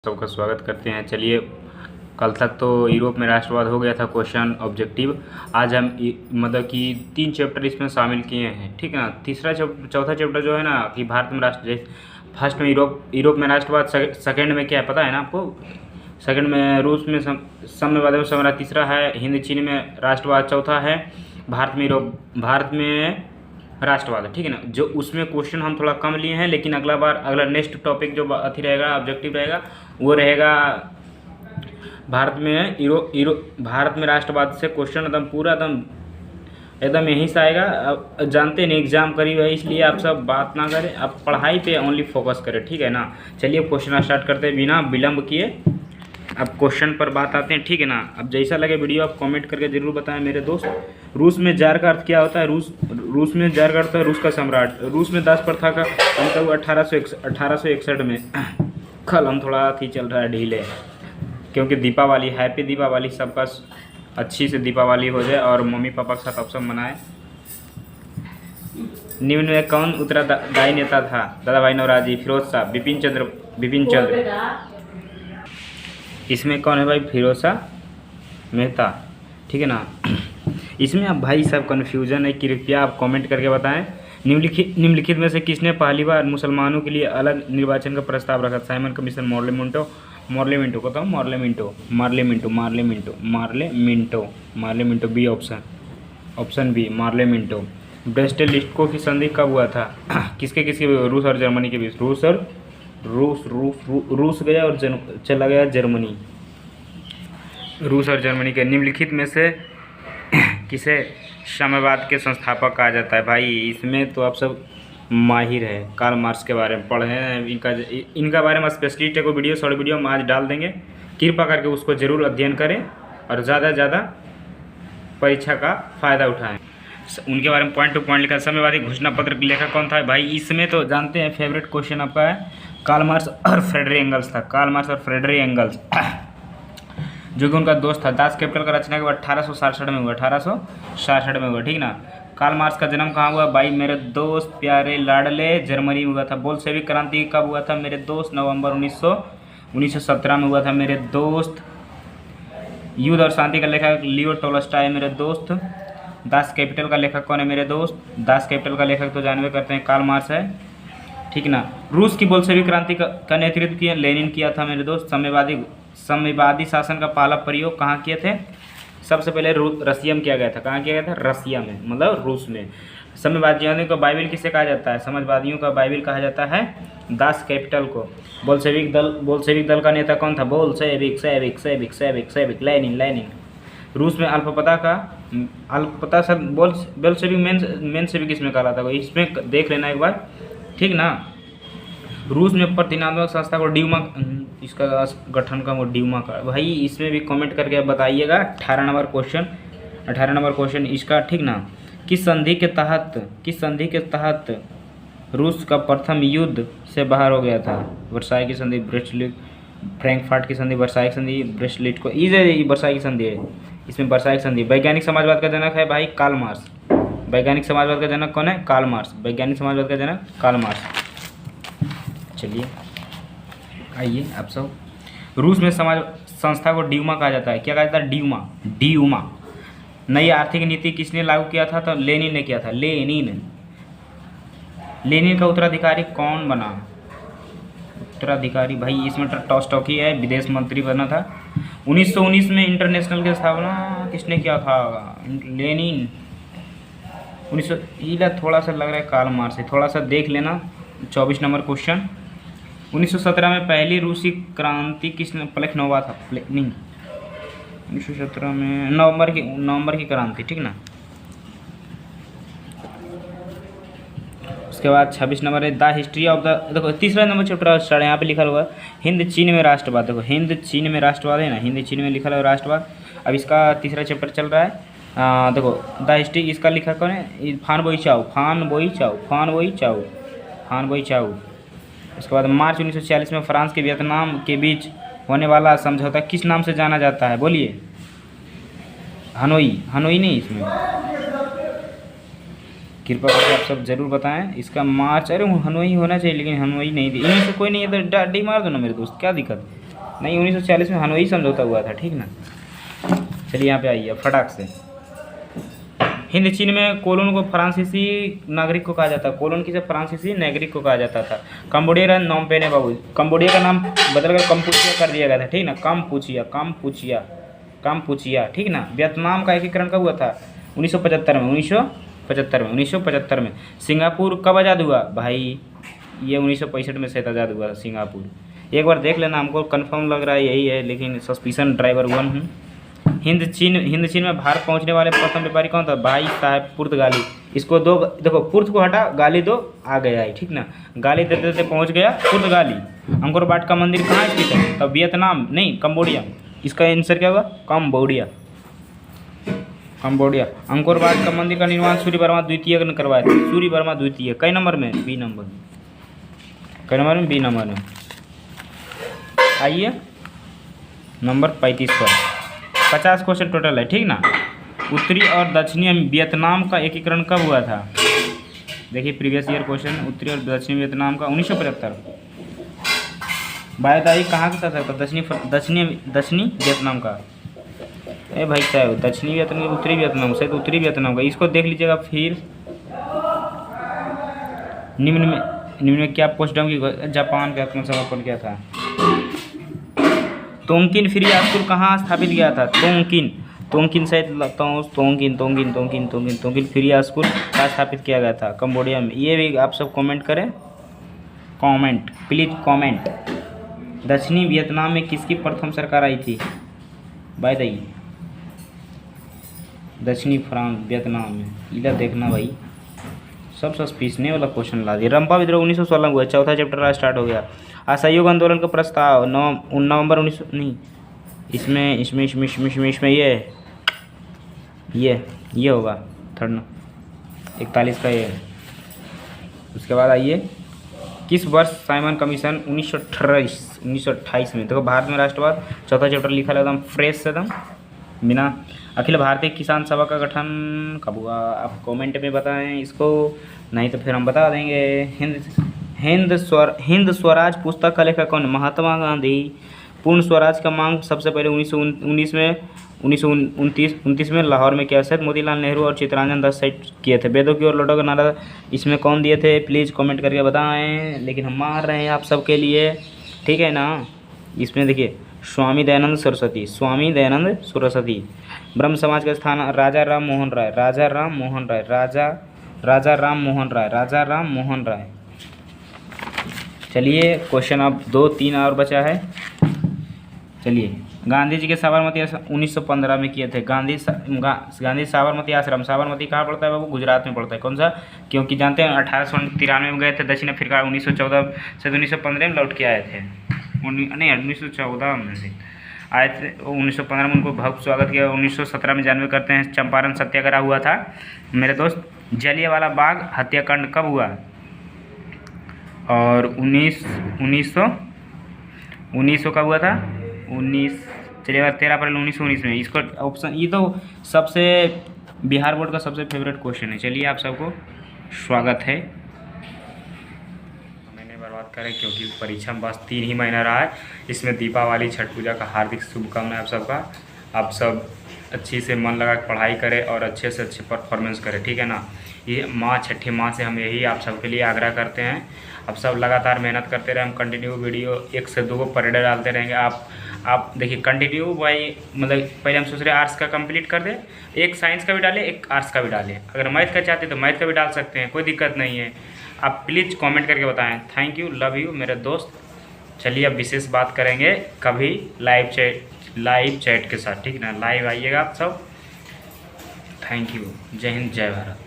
सबका स्वागत करते हैं। चलिए, कल तक तो यूरोप में राष्ट्रवाद हो गया था क्वेश्चन ऑब्जेक्टिव। आज हम मतलब कि 3 चैप्टर इसमें शामिल किए हैं, ठीक है ना। चौथा चैप्टर जो है ना कि भारत में राष्ट्र, फर्स्ट में यूरोप में राष्ट्रवाद, सेकंड में क्या है पता है ना आपको? सेकंड में रूस में साम्यवाद एवं साम्राज्य, तीसरा है हिंद चीन में राष्ट्रवाद, चौथा है भारत में राष्ट्रवाद, ठीक है ना। जो उसमें क्वेश्चन हम थोड़ा कम लिए हैं, लेकिन अगला नेक्स्ट टॉपिक जो अथी रहेगा, ऑब्जेक्टिव रहेगा, वो रहेगा भारत में राष्ट्रवाद से क्वेश्चन एकदम पूरा एकदम यहीं से आएगा। अब जानते नहीं एग्जाम करीब है, इसलिए आप सब बात ना करें, आप पढ़ाई पे ओनली फोकस करें, ठीक है ना। चलिए क्वेश्चन स्टार्ट करते हैं बिना विलम्ब किए। अब क्वेश्चन पर बात आते हैं, ठीक है ना। अब जैसा लगे वीडियो आप कमेंट करके जरूर बताएं मेरे दोस्त। रूस में जार का अर्थ क्या होता है? रूस में जार का अर्थ है रूस का सम्राट। रूस में दास प्रथा का अंत हुआ 1861 में। कल हम थोड़ा अथी चल रहा है ढीले, क्योंकि दीपावली, हैप्पी दीपावली, सबका अच्छी से दीपावली हो जाए और मम्मी पापा के साथ अवसर मनाए। निम्न में कौन उत्तरदायी नेता था? दादा भाई नौरोजी, फिरोज शाह, बिपिन चंद्र। इसमें कौन है भाई? फिरोज शाह मेहता, ठीक है ना। इसमें अब भाई सब कन्फ्यूजन है, कृपया आप कमेंट करके बताएं। निम्नलिखित में से किसने पहली बार मुसलमानों के लिए अलग निर्वाचन का प्रस्ताव रखा? Simon commission, Morley Minto, B option B Morley Minto. Brest लिस्ट की संधि कब हुआ था? किसके रूस और जर्मनी के बीच? रूस गया और चला गया जर्मनी। रूस और जर्मनी के। निम्नलिखित में से किसे साम्यवाद के संस्थापक कहा जाता है? भाई इसमें तो आप सब माहिर है, कार्ल मार्क्स के बारे में पढ़े हैं। इनका बारे में स्पेशलिस्ट को वीडियो, शॉर्ट वीडियो हम आज डाल देंगे, कृपा करके उसको जरूर अध्ययन करें और ज़्यादा से ज़्यादा परीक्षा का फ़ायदा उठाएं। उनके बारे में पॉइंट टू पॉइंट लिखा। साम्यवादी घोषणा पत्र के लेखक कौन था? भाई इसमें तो जानते हैं, फेवरेट क्वेश्चन आपका है, कार्ल मार्क्स और फ्रेडरिक एंगल्स था। कार्ल मार्क्स और फ्रेडरिक एंगल्स, जो कि उनका दोस्त था। दास कैपिटल का रचना के बाद 1867 में हुआ, ठीक ना। कार्ल मार्क्स का जन्म कहाँ हुआ? भाई मेरे दोस्त प्यारे लाडले, जर्मनी में हुआ था। बोल्शेविक क्रांति कब हुआ था मेरे दोस्त? नवंबर 1917 में हुआ था मेरे दोस्त। युद्ध और शांति का लेखक लियो टोल्स्टॉय मेरे दोस्त। दास कैपिटल का लेखक कौन है मेरे दोस्त? दास कैपिटल का लेखक तो जानवे करते हैं, कार्ल मार्क्स है, ठीक ना। रूस की बोल्शेविक क्रांति का नेतृत्व किया लेनिन किया था मेरे दोस्त। साम्यवादी शासन का पहला प्रयोग कहाँ किए थे? सबसे पहले रसिया में किया गया था। कहाँ किया गया था? रसिया में, मतलब रूस में। साम्यवादियों का बाइबिल किसे कहा जाता है? समाजवादियों का बाइबिल कहा जाता है दास कैपिटल को। बोल्शेविक दल का नेता कौन था? लेनिन। रूस में अल्पपता सर बोल्शेविक मेंशेविक इसमें कहलाता है, इसमें देख लेना एक बार, ठीक ना। रूस में प्रतिनिधात्मक संस्था को ड्यूमा, इसका गठन का वो ड्यूमा का। भाई इसमें भी कमेंट करके बताइएगा। 18 नंबर क्वेश्चन इसका, ठीक ना। किस संधि के तहत रूस का प्रथम युद्ध से बाहर हो गया था? वर्साई की संधि, फ्रैंकफर्ट की संधि, वर्साई की संधि, ब्रेसलिट को। वर्साई की संधि है, इसमें वर्साई की संधि। वैज्ञानिक समाजवाद का जनक है भाई कार्ल मार्क्स। वैज्ञानिक समाजवाद का जनक कौन है? Karl Marx. वैज्ञानिक समाजवाद का जनक कार्ल मार्क्स। चलिए आइए आप सब। रूस में समाज संस्था को ड्यूमा कहा जाता है। क्या कहा जाता है? ड्यूमा। नई आर्थिक नीति किसने लागू किया था? तो लेनिन ने किया था। लेनिन का उत्तराधिकारी कौन बना? उत्तराधिकारी भाई इसमें टॉल्स्टॉय है, विदेश मंत्री बना था। 1919 में इंटरनेशनल की स्थापना किसने किया था? लेनिन। 1900 थोड़ा सा लग रहा है कार्ल मार्क्स है, थोड़ा सा देख लेना। 24 नंबर क्वेश्चन। 1917 में पहली रूसी क्रांति किसने? प्लेखनोवा था। 1917 में नवंबर की क्रांति, ठीक ना। उसके बाद 26 नंबर है द हिस्ट्री ऑफ द, देखो तीसरा नंबर चैप्टर स्टार्ट, यहाँ पे लिखा हुआ है हिंद चीन में राष्ट्रवाद। देखो हिंद चीन में राष्ट्रवाद है ना, हिंद चीन में लिखा हुआ राष्ट्रवाद। अब इसका तीसरा चैप्टर चल रहा है। देखो द हिस्ट्री, इसका लिखा कौन है? फान बोई चाउ। उसके बाद मार्च 1946 में फ्रांस के वियतनाम के बीच होने वाला समझौता किस नाम से जाना जाता है? बोलिए। हनोई नहीं, इसमें कृपया करके आप सब जरूर बताएं। इसका मार्च, अरे हनोई होना चाहिए लेकिन हनोई नहीं थी, इनमें से कोई नहीं है तो डी मार दो ना मेरे दोस्त, क्या दिक्कत। नहीं 1940 में हनोई समझौता हुआ था, ठीक ना। चलिए यहाँ पे आइए फटाक से। हिंद चीन में कोलोन को फ्रांसीसी नागरिक को कहा जाता है, कोलोन किसे फ्रांसीसी नागरिक को कहा जाता था। कंबोडिया का नाम पेने बाबू, कंबोडिया का नाम बदलकर कम्पुचिया कर दिया गया था, ठीक ना। कम्पुचिया, ठीक ना। वियतनाम का एकीकरण कब हुआ था? 1975 में। सिंगापुर कब आज़ाद हुआ भाई? ये 1965 में शायद आज़ाद हुआ सिंगापुर। एक बार देख लेना, हमको कंफर्म लग रहा है यही है, लेकिन सस्पिशन ड्राइवर 1 हूँ। हिंद चीन में भारत पहुंचने वाले प्रथम व्यापारी कौन था? भाई साहब पुर्तगाली। इसको दो, देखो पुर्त को हटा, गाली दो, आ गया है, ठीक ना। गाली देते देते पहुंच गया पुर्तगाली। अंकोर वाट का मंदिर कहाँ स्थित है? तब वियतनाम नहीं, कंबोडिया। इसका आंसर क्या होगा? कंबोडिया। अंकोर वाट का मंदिर का निर्माण सूर्य वर्मा द्वितीय ने करवाया था। सूर्य वर्मा द्वितीय कई नंबर में? बी नंबर में। कई नंबर में? बी नंबर में। आइए नंबर 35 पर। 50 क्वेश्चन टोटल है, ठीक ना। उत्तरी और दक्षिणी वियतनाम का एकीकरण कब हुआ था? देखिए प्रीवियस ईयर क्वेश्चन, उत्तरी और दक्षिणी वियतनाम का 1975। बताइए कहाँ का था? दक्षिणी वियतनाम का। ए भाई साहब, दक्षिणी वियतनाम, उत्तरी वियतनाम से, तो उत्तरी वियतनाम का। इसको देख लीजिएगा। फिर निम्न में क्या पोस्ट डाउन की? जापान का आत्मसमर्पण किया था। तोंकिन फ्री स्कूल कहाँ स्थापित किया था? तोंकिन शायद लगता हूँ, तोंकिन फ्री स्कूल कहाँ स्थापित किया गया था? कंबोडिया में। ये भी आप सब कमेंट करें, प्लीज कमेंट। दक्षिणी वियतनाम में किसकी प्रथम सरकार आई थी? बाय द दक्षिणी वियतनाम में। इधर देखना भाई, सब सस्पिशने वाला क्वेश्चन ला दिया। रंपा विद्रोह 1916 हुआ, चौथा चैप्टर स्टार्ट हो गया। असहयोग आंदोलन का प्रस्ताव नवंबर 19 नहीं, इसमें ये होगा 41 का ये। उसके बाद आइए, किस वर्ष साइमन कमीशन 1928 में। देखो भारत में राष्ट्रवाद, चौथा चैप्टर लिखा है एकदम फ्रेश से, एकदम बिना। अखिल भारतीय किसान सभा का गठन कब हुआ? आप कमेंट में बताएं इसको, नहीं तो फिर हम बता देंगे। हिंद स्वराज पुस्तक का लेखक कौन? महात्मा गांधी। पूर्ण स्वराज का मांग सबसे पहले 1929 में लाहौर में किया। शायद मोतीलाल नेहरू और चित्तरंजन दास साइड किए थे। वेदों की ओर लौटो का नारा इसमें कौन दिए थे? प्लीज़ कमेंट करके बताएं। लेकिन हम मार रहे हैं आप सबके लिए, ठीक है ना। इसमें देखिए, स्वामी दयानंद सरस्वती। ब्रह्म समाज का स्थान? राजा राम मोहन राय। चलिए क्वेश्चन अब 2-3 और बचा है। चलिए, गांधी जी के साबरमती 1915 में किए थे। गांधी साबरमती आश्रम, साबरमती कहाँ पड़ता है बाबू? गुजरात में पड़ता है। कौन सा? क्योंकि जानते हैं 1893 में गए थे दक्षिण अफ्रीका, 1914 से 1915 में लौट के आए थे। 1914 में आए थे, 1915 में उनको भव्य स्वागत किया। 1917 में जानवे करते हैं चंपारण सत्याग्रह हुआ था मेरे दोस्त। जलियांवाला बाग हत्याकांड कब हुआ? और 1900 कब हुआ था? 13 अप्रैल 1919 में। इसको ऑप्शन, ये तो सबसे बिहार बोर्ड का सबसे फेवरेट क्वेश्चन है। चलिए आप सबको स्वागत है। मैंने बर्बाद करें क्योंकि परीक्षा में बस 3 ही महीना रहा है। इसमें दीपावली, छठ पूजा का हार्दिक शुभकामनाएं आप सबका। आप सब अच्छी से मन लगा के पढ़ाई करें और अच्छे से अच्छे परफॉर्मेंस करें, ठीक है ना। ये माँ, छठी माँ से हम यही आप सबके लिए आग्रह करते हैं। आप सब लगातार मेहनत करते रहे। हम कंटिन्यू वीडियो 1 से 2 पर डे डालते रहेंगे। आप देखिए कंटिन्यू भाई, मतलब पहले हम सोच रहे आर्ट्स का कंप्लीट कर दे, एक साइंस का भी डालें, एक आर्ट्स का भी डालें। अगर मैथ का चाहते तो मैथ का भी डाल सकते हैं, कोई दिक्कत नहीं है। आप प्लीज़ कमेंट करके बताएं। थैंक यू, लव यू मेरे दोस्त। चलिए अब विशेष बात करेंगे कभी लाइव चैट के साथ, ठीक ना। लाइव आइएगा आप सब। Thank you. जय हिंद, जय भारत।